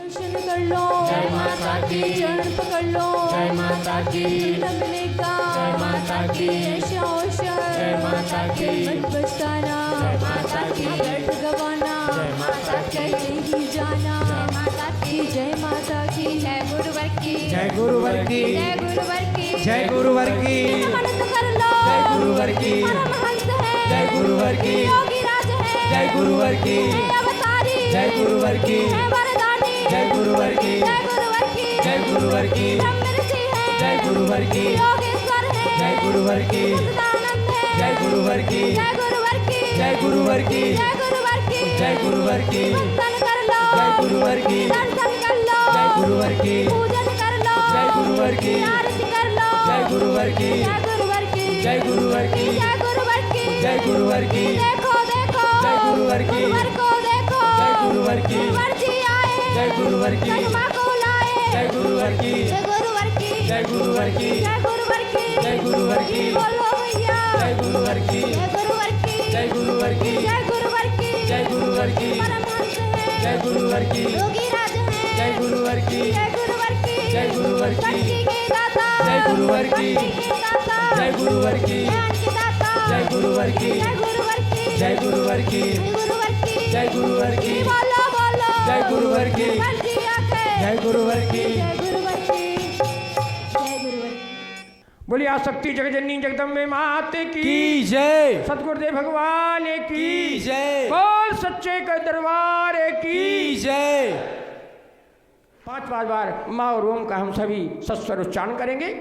दर्शन कर लो, जय माता की, चरण पकड़ लो, जय माता की, मिलेगा, जय माता की, ऐशा ओशा, जय माता की, मत बचताना, जय माता की, दर्द गवाना, जय माता की, कहीं ही जाना, जय माता की, जय माता की, जय गुरुवर की, जय गुरुवर की, जय गुरुवर की, जय गुरुवर की, मनत कर लो, जय गुरुवर की, परमहंस है, जय गुरुवर की, योगी राज है, जय गुरुवर की, है अवतारी, जय गुरुवर की, है वरदानी, जय गुरुवर की, जय गुरुवर की, जय गुरुवर की, ब्रह्म ऋषि है, जय गुरुवर की, योगेश्वर है, जय गुरुवर की, सच्चिदानंद है, जय गुरुवर की, जय गुरुवर की, जय गुरुवर की, जय गुरुवर की, जय गुरुवर की, दर्शन कर लो, जय गुरुवर की, दर्शन कर लो, जय गुरुवर की, पूजन कर लो, जय गुरुवर की, आरती कर लो, जय गुरुवर की, जय गुरुवर की, जय गुरुवर की, जय गुरुवर की, जय गुरुवर की, देखो देखो, जय गुरुवर की, गुरुवर को देखो, जय गुरुवर की, गुरुवर जी आए, जय गुरुवर की, महिमा को लाए, जय गुरुवर की, जय गुरुवर की, जय गुरुवर की, जय गुरुवर की, जय गुरुवर की, बोलो भैया, जय गुरुवर की, जय गुरुवर की, जय गुरुवर की, जय गुरुवर की, जय गुरुवर की, परमहंस है, जय गुरुवर की, योगी राज है, जय गुरुवर की, जय गुरुवर की, जय गुरुवर की, शक्ति के दाता, जय गुरुवर की, शक्ति के दाता, जय गुरुवर की, ज्ञान के दाता, जय गुरुवर की, जय गुरुवर की, जय गुरुवर की, जय गुरुवर की, जय गुरुवर की, बोलो बोलो, जय गुरुवर की, गुरुवर जी आके, जय गुरुवर की, जय गुरुवर की, जय गुरुवर की। बोली आसक्ति जगजननी जगदम्बे माते की जय, सतगुरुदेव भगवान की जय, बोल सच्चे के दरबार की जय। 5 बार माँ और ओम का हम सभी सस्वर उच्चारण करेंगे।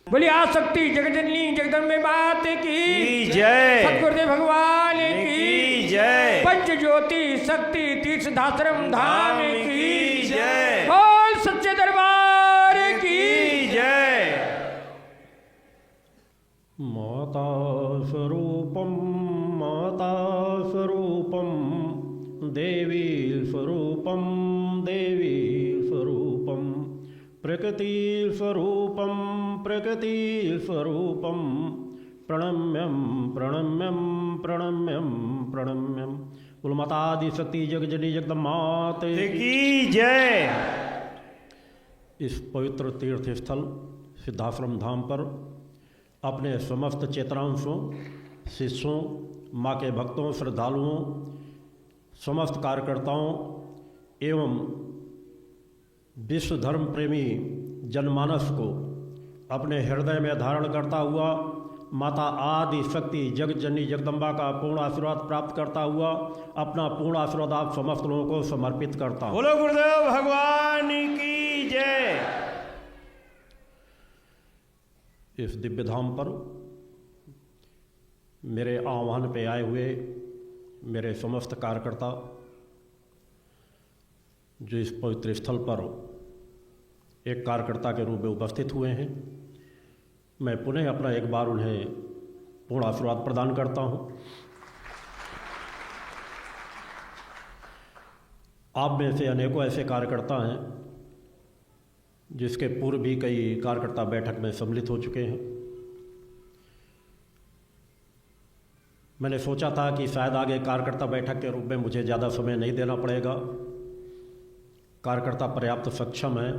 बोली आसक्ति जगजननी जगदम्बे मात की जय, सतगुरुदेव भगवान की जय, पंच ज्योति शक्ति तीर्थ धात्रम धाम की जय, बोल सच्चे दरबार की जय। माता स्वरूपम देवी स्वरूपम प्रकृति स्वरूपम प्रणम्यम बोल माता आदि शक्ति जगजनी जगदम्बा की जय। इस पवित्र तीर्थ स्थल सिद्धाश्रम धाम पर अपने समस्त चेतनांशों, शिष्यों, माँ के भक्तों, श्रद्धालुओं, समस्त कार्यकर्ताओं एवं विश्व धर्म प्रेमी जनमानस को अपने हृदय में धारण करता हुआ माता आदि शक्ति जगजननी जगदम्बा का पूर्ण आशीर्वाद प्राप्त करता हुआ अपना पूर्ण आशीर्वाद आप समस्त लोगों को समर्पित करता हूँ। बोलो गुरुदेव भगवान की जय। इस दिव्य धाम पर मेरे आह्वान पे आए हुए मेरे समस्त कार्यकर्ता जो इस पवित्र स्थल पर एक कार्यकर्ता के रूप में उपस्थित हुए हैं, मैं पुनः अपना एक बार उन्हें पूर्ण आशीर्वाद प्रदान करता हूं। आप में से अनेकों ऐसे कार्यकर्ता हैं जिसके पूर्व भी कई कार्यकर्ता बैठक में सम्मिलित हो चुके हैं। मैंने सोचा था कि शायद आगे कार्यकर्ता बैठक के रूप में मुझे ज़्यादा समय नहीं देना पड़ेगा, कार्यकर्ता पर्याप्त सक्षम है,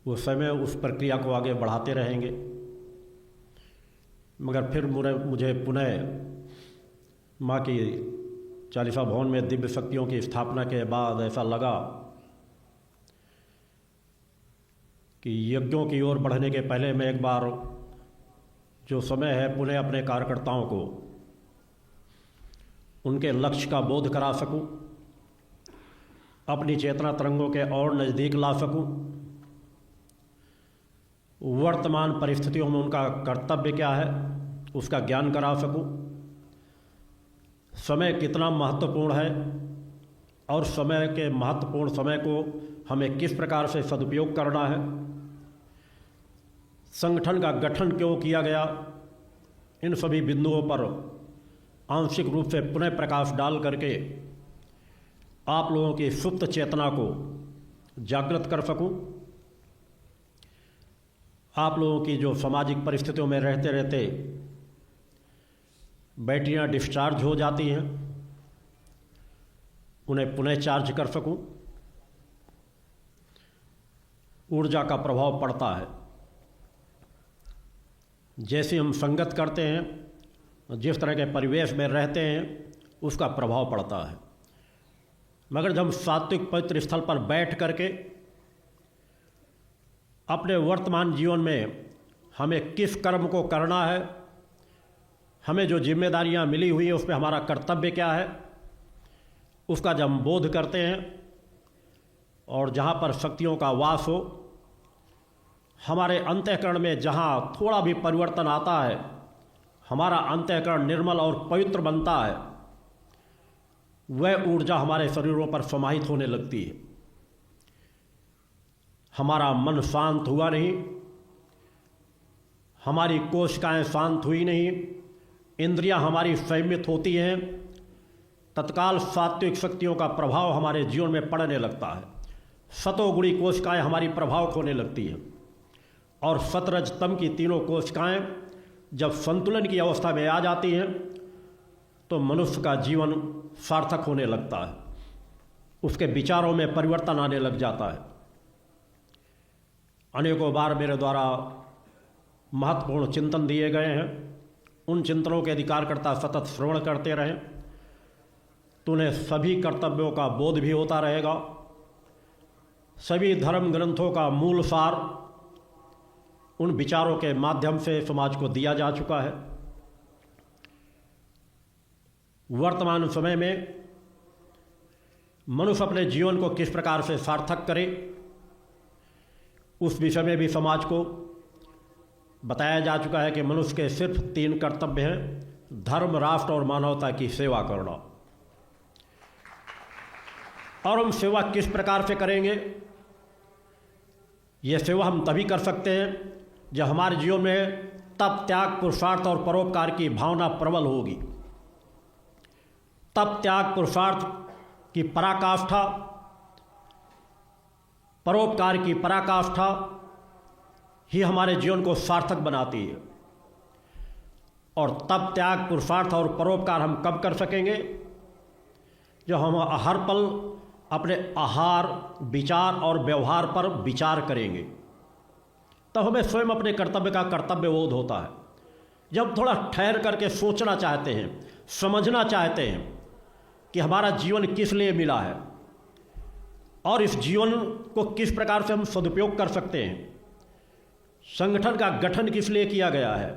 वो समय उस प्रक्रिया को आगे बढ़ाते रहेंगे। मगर फिर मुझे पुनः माँ की चालीसा भवन में दिव्य शक्तियों की स्थापना के बाद ऐसा लगा कि यज्ञों की ओर बढ़ने के पहले मैं एक बार जो समय है पुनः अपने कार्यकर्ताओं को उनके लक्ष्य का बोध करा सकूं, अपनी चेतना तरंगों के और नज़दीक ला सकूं, वर्तमान परिस्थितियों में उनका कर्तव्य क्या है उसका ज्ञान करा सकूं, समय कितना महत्वपूर्ण है और समय के महत्वपूर्ण समय को हमें किस प्रकार से सदुपयोग करना है, संगठन का गठन क्यों किया गया, इन सभी बिंदुओं पर आंशिक रूप से पुनः प्रकाश डाल करके आप लोगों की सुप्त चेतना को जागृत कर सकूं, आप लोगों की जो सामाजिक परिस्थितियों में रहते रहते बैटरियां डिस्चार्ज हो जाती हैं उन्हें पुनः चार्ज कर सकूं, ऊर्जा का प्रभाव पड़ता है। जैसे हम संगत करते हैं, जिस तरह के परिवेश में रहते हैं उसका प्रभाव पड़ता है। मगर जब हम सात्विक पवित्र स्थल पर बैठ करके अपने वर्तमान जीवन में हमें किस कर्म को करना है, हमें जो जिम्मेदारियां मिली हुई है उस पर हमारा कर्तव्य क्या है, उसका जब हम बोध करते हैं और जहाँ पर शक्तियों का वास हो, हमारे अंतःकरण में जहाँ थोड़ा भी परिवर्तन आता है हमारा अंतःकरण निर्मल और पवित्र बनता है, वह ऊर्जा हमारे शरीरों पर समाहित होने लगती है। हमारा मन शांत हुआ नहीं, हमारी कोशिकाएं शांत हुई नहीं, इंद्रियां हमारी संयमित होती हैं, तत्काल सात्विक शक्तियों का प्रभाव हमारे जीवन में पड़ने लगता है। सतोगुणी कोशिकाएं हमारी प्रभाव खोने लगती हैं और सतरज तम की तीनों कोशिकाएं जब संतुलन की अवस्था में आ जाती हैं तो मनुष्य का जीवन सार्थक होने लगता है, उसके विचारों में परिवर्तन आने लग जाता है। अनेकों बार मेरे द्वारा महत्वपूर्ण चिंतन दिए गए हैं, उन चिंतनों के अधिकारकर्ता सतत श्रवण करते रहें तो उन्हें सभी कर्तव्यों का बोध भी होता रहेगा। सभी धर्म ग्रंथों का मूल सार उन विचारों के माध्यम से समाज को दिया जा चुका है। वर्तमान समय में मनुष्य अपने जीवन को किस प्रकार से सार्थक करे उस विषय में भी समाज को बताया जा चुका है कि मनुष्य के सिर्फ 3 कर्तव्य हैं: धर्म, राष्ट्र और मानवता की सेवा करना। और हम सेवा किस प्रकार से करेंगे? यह सेवा हम तभी कर सकते हैं जब हमारे जीवन में तप, त्याग, पुरुषार्थ और परोपकार की भावना प्रबल होगी। तप, त्याग, पुरुषार्थ की पराकाष्ठा, परोपकार की पराकाष्ठा ही हमारे जीवन को सार्थक बनाती है। और तप, त्याग, पुरुषार्थ और परोपकार हम कब कर सकेंगे? जब हम हर पल अपने आहार, विचार और व्यवहार पर विचार करेंगे, तब हमें स्वयं अपने कर्तव्य का कर्तव्य बोध होता है। जब थोड़ा ठहर करके सोचना चाहते हैं, समझना चाहते हैं कि हमारा जीवन किस लिए मिला है और इस जीवन को किस प्रकार से हम सदुपयोग कर सकते हैं, संगठन का गठन किस लिए किया गया है।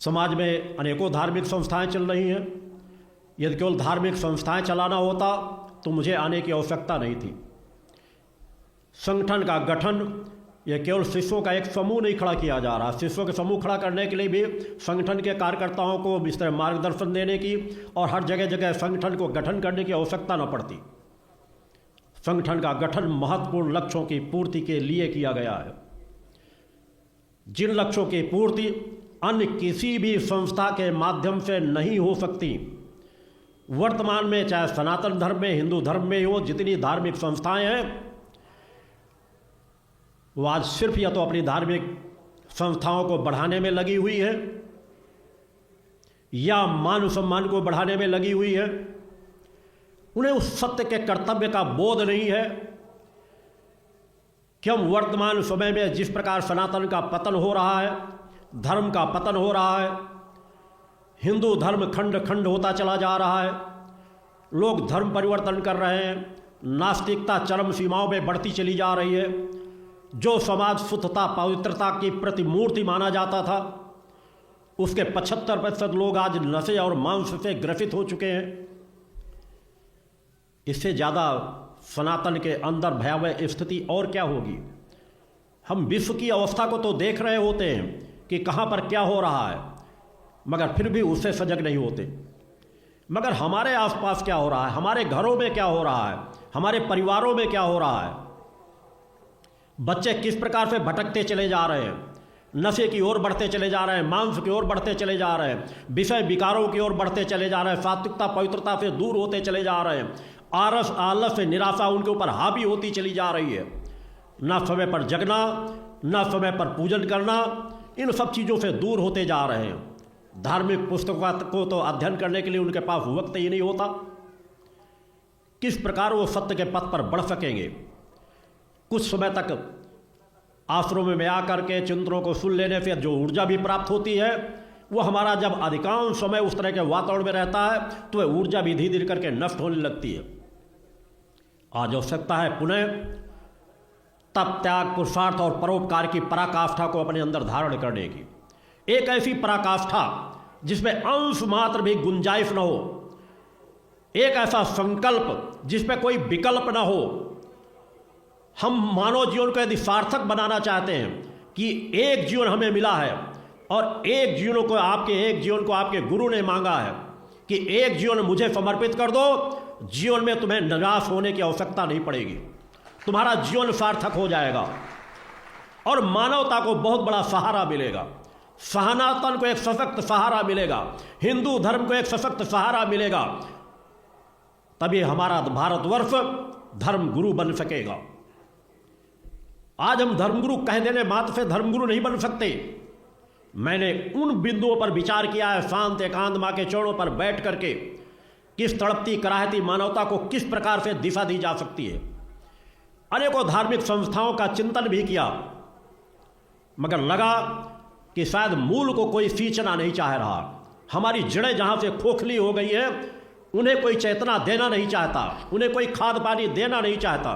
समाज में अनेकों धार्मिक संस्थाएं चल रही हैं। यदि केवल धार्मिक संस्थाएं चलाना होता तो मुझे आने की आवश्यकता नहीं थी। संगठन का गठन यह केवल शिष्यों का एक समूह नहीं खड़ा किया जा रहा। शिष्यों के समूह खड़ा करने के लिए भी संगठन के कार्यकर्ताओं को इस तरह मार्गदर्शन देने की और हर जगह जगह संगठन को गठन करने की आवश्यकता न पड़ती। संगठन का गठन महत्वपूर्ण लक्ष्यों की पूर्ति के लिए किया गया है, जिन लक्ष्यों की पूर्ति अन्य किसी भी संस्था के माध्यम से नहीं हो सकती। वर्तमान में चाहे सनातन धर्म में, हिंदू धर्म में हो, जितनी धार्मिक संस्थाएं हैं वो आज सिर्फ या तो अपनी धार्मिक संस्थाओं को बढ़ाने में लगी हुई है या मान सम्मान को बढ़ाने में लगी हुई है। उन्हें उस सत्य के कर्तव्य का बोध नहीं है कि हम वर्तमान समय में जिस प्रकार सनातन का पतन हो रहा है, धर्म का पतन हो रहा है, हिंदू धर्म खंड खंड होता चला जा रहा है, लोग धर्म परिवर्तन कर रहे हैं, नास्तिकता चरम सीमाओं में बढ़ती चली जा रही है। जो समाज शुद्धता पवित्रता की प्रतिमूर्ति माना जाता था, उसके 75% लोग आज नशे और मांस से ग्रसित हो चुके हैं। इससे ज़्यादा सनातन के अंदर भयावह स्थिति और क्या होगी। हम विश्व की अवस्था को तो देख रहे होते हैं कि कहाँ पर क्या हो रहा है, मगर फिर भी उससे सजग नहीं होते। मगर हमारे आसपास क्या हो रहा है, हमारे घरों में क्या हो रहा है, हमारे परिवारों में क्या हो रहा है, बच्चे किस प्रकार से भटकते चले जा रहे हैं, नशे की ओर बढ़ते चले जा रहे हैं, मांस की ओर बढ़ते चले जा रहे हैं, विषय विकारों की ओर बढ़ते चले जा रहे हैं, सात्विकता पवित्रता से दूर होते चले जा रहे हैं, आरस आलस निराशा उनके ऊपर हावी होती चली जा रही है। न समय पर जगना, न समय पर पूजन करना, इन सब चीज़ों से दूर होते जा रहे हैं। धार्मिक पुस्तकों को तो अध्ययन करने के लिए उनके पास वक्त ही नहीं होता। किस प्रकार वो सत्य के पथ पर बढ़ सकेंगे। कुछ समय तक आश्रम में आकर के चिंतनों को सुन लेने से जो ऊर्जा भी प्राप्त होती है, वो हमारा जब अधिकांश समय उस तरह के वातावरण में रहता है तो वह ऊर्जा भी धीरे धीरे करके नष्ट होने लगती है। आज आवश्यकता है पुनः तप त्याग पुरुषार्थ और परोपकार की पराकाष्ठा को अपने अंदर धारण करने की। एक ऐसी पराकाष्ठा जिसमें अंश मात्र भी गुंजाइश न हो, एक ऐसा संकल्प जिसमें कोई विकल्प न हो। हम मानव जीवन को यदि सार्थक बनाना चाहते हैं कि एक जीवन हमें मिला है और एक जीवन को आपके गुरु ने मांगा है कि एक जीवन मुझे समर्पित कर दो, जीवन में तुम्हें निराश होने की आवश्यकता नहीं पड़ेगी, तुम्हारा जीवन सार्थक हो जाएगा और मानवता को बहुत बड़ा सहारा मिलेगा, सनातन को एक सशक्त सहारा मिलेगा, हिंदू धर्म को एक सशक्त सहारा मिलेगा। तभी हमारा भारतवर्ष धर्म गुरु बन सकेगा। आज हम धर्मगुरु कह देने मात्र से धर्मगुरु नहीं बन सकते। मैंने उन बिंदुओं पर विचार किया है, शांत एकांत मां के चरणों पर बैठ करके, किस तड़पती कराहती मानवता को किस प्रकार से दिशा दी जा सकती है। अनेकों धार्मिक संस्थाओं का चिंतन भी किया, मगर लगा कि शायद मूल को कोई सींचना नहीं चाह रहा। हमारी जड़ें जहां से खोखली हो गई है, उन्हें कोई चेतना देना नहीं चाहता, उन्हें कोई खाद पानी देना नहीं चाहता।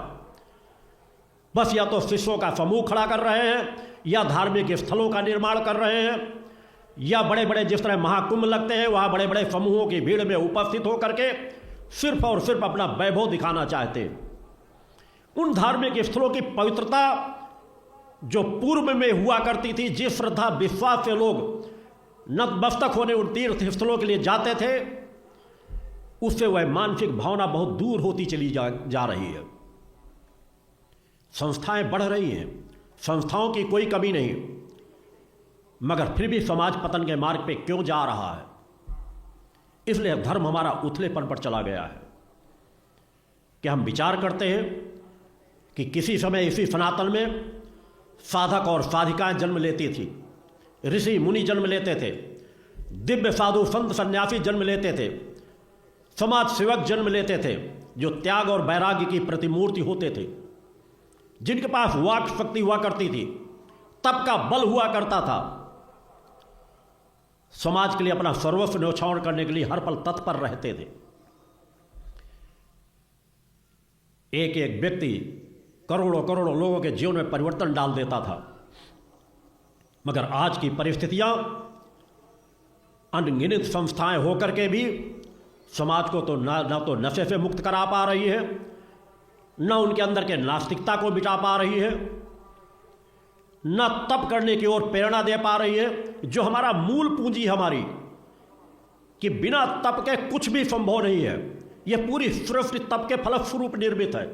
बस या तो शिष्यों का समूह खड़ा कर रहे हैं, या धार्मिक स्थलों का निर्माण कर रहे हैं, या बड़े बड़े जिस तरह महाकुंभ लगते हैं वहाँ बड़े बड़े समूहों की भीड़ में उपस्थित होकर के सिर्फ और सिर्फ अपना वैभव दिखाना चाहते हैं। उन धार्मिक स्थलों की पवित्रता जो पूर्व में हुआ करती थी, जिस श्रद्धा विश्वास से लोग नतमस्तक होने उन तीर्थ स्थलों के लिए जाते थे, उससे वह मानसिक भावना बहुत दूर होती चली जा रही है। संस्थाएं बढ़ रही हैं, संस्थाओं की कोई कमी नहीं, मगर फिर भी समाज पतन के मार्ग पे क्यों जा रहा है। इसलिए धर्म हमारा उथलेपन पर चला गया है कि हम विचार करते हैं कि किसी समय इसी सनातन में साधक और साधिकाएं जन्म लेती थी, ऋषि मुनि जन्म लेते थे, दिव्य साधु संत सन्यासी जन्म लेते थे, समाज सेवक जन्म लेते थे, जो त्याग और वैराग्य की प्रतिमूर्ति होते थे, जिनके पास वाक शक्ति हुआ करती थी, तप का बल हुआ करता था, समाज के लिए अपना सर्वस्व न्यौछावर करने के लिए हर पल तत्पर रहते थे। एक एक व्यक्ति करोड़ों करोड़ों लोगों के जीवन में परिवर्तन डाल देता था। मगर आज की परिस्थितियां अनगिनत संस्थाएं होकर के भी समाज को तो न तो नशे से मुक्त करा पा रही है, न उनके अंदर के नास्तिकता को मिटा पा रही है, न तप करने की ओर प्रेरणा दे पा रही है, जो हमारा मूल पूंजी हमारी, कि बिना तप के कुछ भी संभव नहीं है। यह पूरी सृष्टि तप के फलस्वरूप निर्मित है।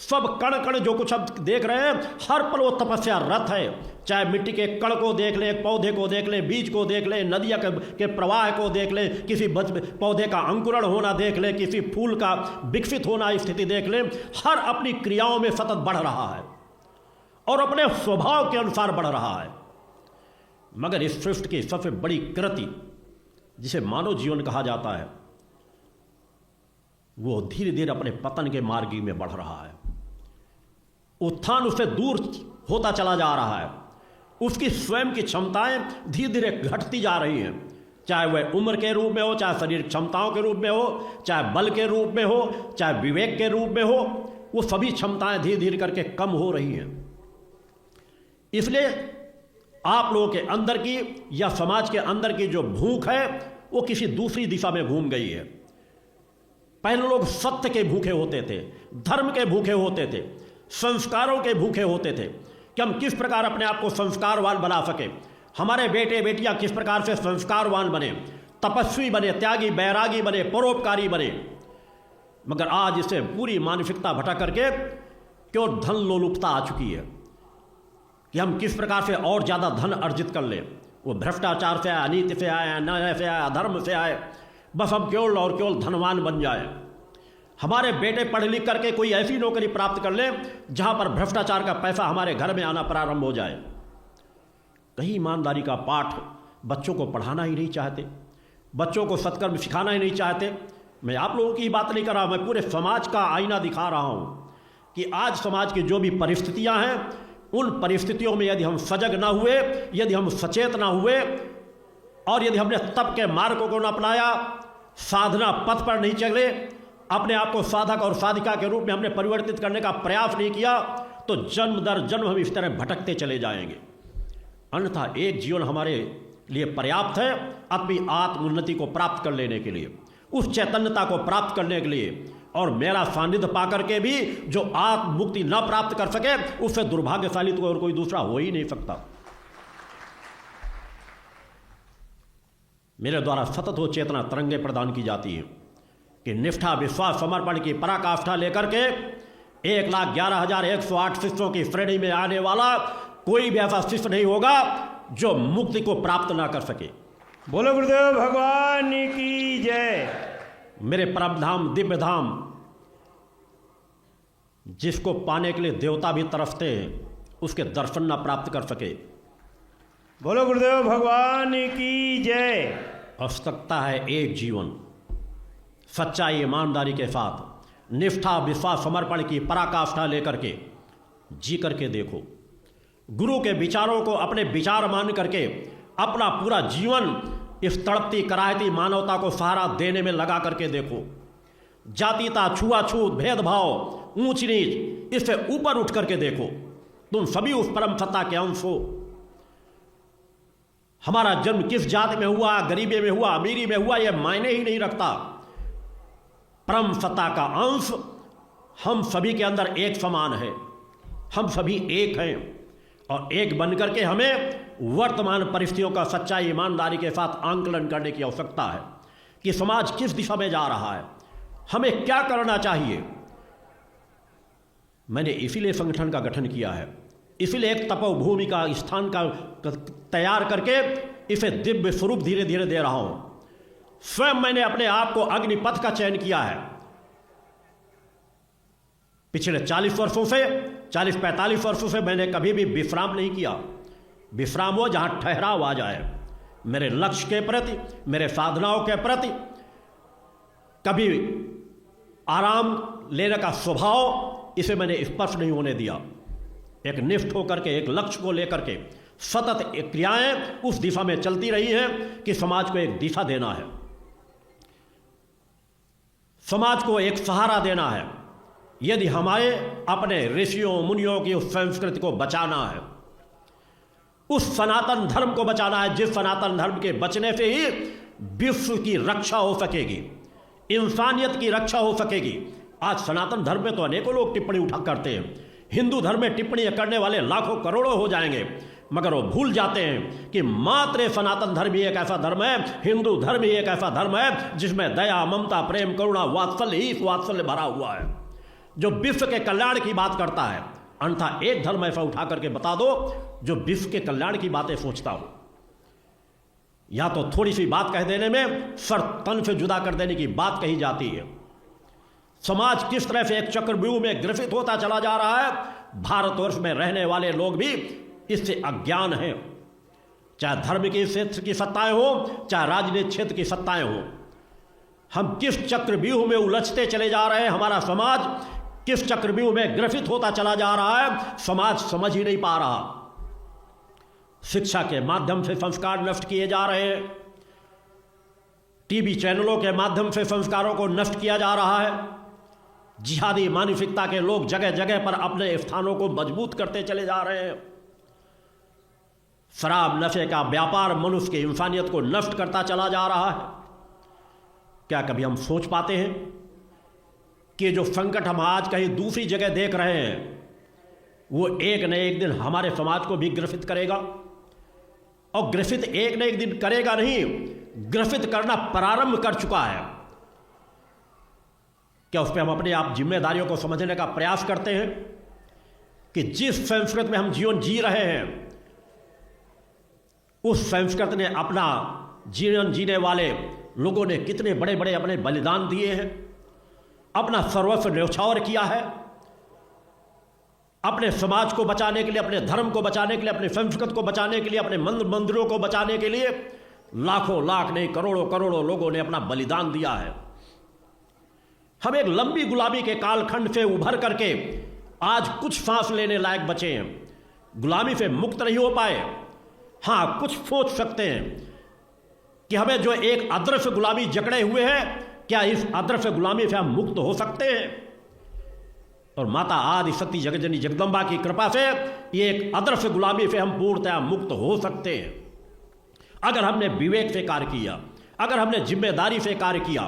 सब कण कण जो कुछ हम देख रहे हैं, हर पल वो तपस्या रत है। चाहे मिट्टी के कण को देख लें, पौधे को देख लें, बीज को देख लें, नदिया के प्रवाह को देख लें, किसी पौधे का अंकुरण होना देख लें, किसी फूल का विकसित होना स्थिति देख लें, हर अपनी क्रियाओं में सतत बढ़ रहा है और अपने स्वभाव के अनुसार बढ़ रहा है। मगर इस सृष्टि की सबसे बड़ी कृति, जिसे मानव जीवन कहा जाता है, वो धीरे धीरे अपने पतन के मार्ग में बढ़ रहा है। उत्थान उससे दूर होता चला जा रहा है। उसकी स्वयं की क्षमताएं धीरे धीरे घटती जा रही हैं। चाहे वह उम्र के रूप में हो, चाहे शारीरिक क्षमताओं के रूप में हो, चाहे बल के रूप में हो, चाहे विवेक के रूप में हो, वो सभी क्षमताएं धीरे धीरे करके कम हो रही हैं। इसलिए आप लोगों के अंदर की या समाज के अंदर की जो भूख है वो किसी दूसरी दिशा में घूम गई है। पहले लोग सत्य के भूखे होते थे, धर्म के भूखे होते थे, संस्कारों के भूखे होते थे कि हम किस प्रकार अपने आप को संस्कारवान बना सके, हमारे बेटे बेटियां किस प्रकार से संस्कारवान बने, तपस्वी बने, त्यागी बैरागी बने, परोपकारी बने। मगर आज इसे पूरी मानसिकता भटक करके क्यों धन लोलुपता आ चुकी है कि हम किस प्रकार से और ज़्यादा धन अर्जित कर लें। वो भ्रष्टाचार से आए, अनीति से आए, अन्याय से आए, अधर्म से आए, बस हम केवल और केवल धनवान बन जाए। हमारे बेटे पढ़ लिख करके कोई ऐसी नौकरी प्राप्त कर ले जहाँ पर भ्रष्टाचार का पैसा हमारे घर में आना प्रारंभ हो जाए। कहीं ईमानदारी का पाठ बच्चों को पढ़ाना ही नहीं चाहते, बच्चों को सत्कर्म सिखाना ही नहीं चाहते। मैं आप लोगों की बात नहीं कर रहा, मैं पूरे समाज का आईना दिखा रहा हूँ कि आज समाज की जो भी परिस्थितियाँ हैं, उन परिस्थितियों में यदि हम सजग ना हुए, यदि हम सचेत ना हुए और यदि हमने तप के मार्ग को न अपनाया, साधना पथ पर नहीं चले, अपने आप को साधक और साधिका के रूप में हमने परिवर्तित करने का प्रयास नहीं किया, तो जन्म दर जन्म हम इस तरह भटकते चले जाएंगे। अन्यथा एक जीवन हमारे लिए पर्याप्त है अपनी आत्मोन्नति को प्राप्त कर लेने के लिए, उस चैतन्यता को प्राप्त करने के लिए। और मेरा सानिध्य पाकर के भी जो आत्म मुक्ति न प्राप्त कर सके, उससे दुर्भाग्यशाली तो और कोई दूसरा हो ही नहीं सकता। मेरे द्वारा सतत वो चेतना तरंगे प्रदान की जाती है कि निष्ठा, विश्वास, समर्पण की पराकाष्ठा लेकर के 1,11,108 शिष्यों की श्रेणी में आने वाला कोई भी ऐसा शिष्य नहीं होगा जो मुक्ति को प्राप्त ना कर सके। बोलो गुरुदेव भगवान की जय। मेरे परम धाम, दिव्य धाम, जिसको पाने के लिए देवता भी तरसते हैं, उसके दर्शन ना प्राप्त कर सके। बोलो गुरुदेव भगवान की जय। आवश्यकता है एक जीवन सच्चाई, ईमानदारी के साथ निष्ठा, विश्वास, समर्पण की पराकाष्ठा लेकर के जी करके देखो। गुरु के विचारों को अपने विचार मान करके अपना पूरा जीवन इस तड़पती कराहती मानवता को सहारा देने में लगा करके देखो। जातीयता, छुआछूत, भेदभाव, ऊंच नीच, इससे ऊपर उठ करके देखो। तुम सभी उस परम सत्ता के अंश हो। हमारा जन्म किस जाति में हुआ, गरीबी में हुआ, अमीरी में हुआ, यह मायने ही नहीं रखता। परम सत्ता का अंश हम सभी के अंदर एक समान है। हम सभी एक हैं और एक बनकर के हमें वर्तमान परिस्थितियों का सच्चाई, ईमानदारी के साथ आंकलन करने की आवश्यकता है कि समाज किस दिशा में जा रहा है, हमें क्या करना चाहिए। मैंने इसीलिए संगठन का गठन किया है, इसीलिए एक तपोभूमि का स्थान का तैयार करके इसे दिव्य स्वरूप धीरे धीरे दे रहा हूं। स्वयं मैंने अपने आप को अग्निपथ का चयन किया है। पिछले 40 वर्षों से, 40-45 वर्षों से मैंने कभी भी विश्राम नहीं किया। विश्राम हो जहां ठहराव आ जाए। मेरे लक्ष्य के प्रति, मेरे साधनाओं के प्रति कभी आराम लेने का स्वभाव, इसे मैंने स्पर्श नहीं होने दिया। एक निष्ठ होकर के, एक लक्ष्य को लेकर के सतत क्रियाएं उस दिशा में चलती रही हैं कि समाज को एक दिशा देना है, समाज को एक सहारा देना है। यदि हमारे अपने ऋषियों मुनियों की उस संस्कृति को बचाना है, उस सनातन धर्म को बचाना है, जिस सनातन धर्म के बचने से ही विश्व की रक्षा हो सकेगी, इंसानियत की रक्षा हो सकेगी। आज सनातन धर्म में तो अनेकों लोग टिप्पणी उठा करते हैं। हिंदू धर्म में टिप्पणी करने वाले लाखों करोड़ों हो जाएंगे, मगर वो भूल जाते हैं कि मात्र सनातन धर्म ही एक ऐसा धर्म है, हिंदू धर्म ही एक ऐसा धर्म है जिसमें दया, ममता, प्रेम, करुणा, वात्सल्य ही वात्सल्य भरा हुआ है, जो विश्व के कल्याण की बात करता है। अन्यथा एक धर्म ऐसा उठा करके बता दो जो विश्व के कल्याण की बातें सोचता हो। या तो थोड़ी सी बात कह देने में सर तन से जुदा कर देने की बात कही जाती है। समाज किस तरह से एक चक्रव्यूह में ग्रसित होता चला जा रहा है, भारतवर्ष में रहने वाले लोग भी इससे अज्ञान हैं। चाहे धर्म के क्षेत्र की सत्ताएं हो, चाहे राजनीतिक क्षेत्र की सत्ताएं हो, हम किस चक्रव्यूह में उलझते चले जा रहे हैं, हमारा समाज किस चक्रव्यूह में ग्रसित होता चला जा रहा है, समाज समझ ही नहीं पा रहा। शिक्षा के माध्यम से संस्कार नष्ट किए जा रहे हैं, टीवी चैनलों के माध्यम से संस्कारों को नष्ट किया जा रहा है। जिहादी मानसिकता के लोग जगह जगह पर अपने स्थानों को मजबूत करते चले जा रहे हैं। शराब नशे का व्यापार मनुष्य की इंसानियत को नष्ट करता चला जा रहा है। क्या कभी हम सोच पाते हैं कि जो संकट हम आज कहीं दूसरी जगह देख रहे हैं वो एक न एक दिन हमारे समाज को भी ग्रसित करेगा, और ग्रसित एक न एक दिन करेगा नहीं, ग्रसित करना प्रारंभ कर चुका है। क्या उस पर हम अपने आप जिम्मेदारियों को समझने का प्रयास करते हैं कि जिस संस्कृति में हम जीवन जी रहे हैं उस संस्कृति ने अपना जीवन जीने वाले लोगों ने कितने बड़े बड़े अपने बलिदान दिए हैं, अपना सर्वस्व न्यौछावर किया है अपने समाज को बचाने के लिए, अपने धर्म को बचाने के लिए, अपने संस्कृति को बचाने के लिए, अपने मंदिरों को बचाने के लिए लाखों लाख नहीं करोड़ों करोड़ों लोगों ने अपना बलिदान दिया है। हम एक लंबी गुलामी के कालखंड से उभर करके आज कुछ सांस लेने लायक बचे हैं। गुलामी से मुक्त नहीं हो पाए। हाँ, कुछ सोच सकते हैं कि हमें जो एक अदृश्य गुलामी जकड़े हुए हैं, क्या इस अदृश्य गुलामी से हम मुक्त हो सकते हैं? और माता आदि शक्ति जगजनी जगदम्बा की कृपा से ये एक अदृश्य गुलामी से हम पूर्णतः मुक्त हो सकते हैं अगर हमने विवेक से कार्य किया, अगर हमने जिम्मेदारी से कार्य किया।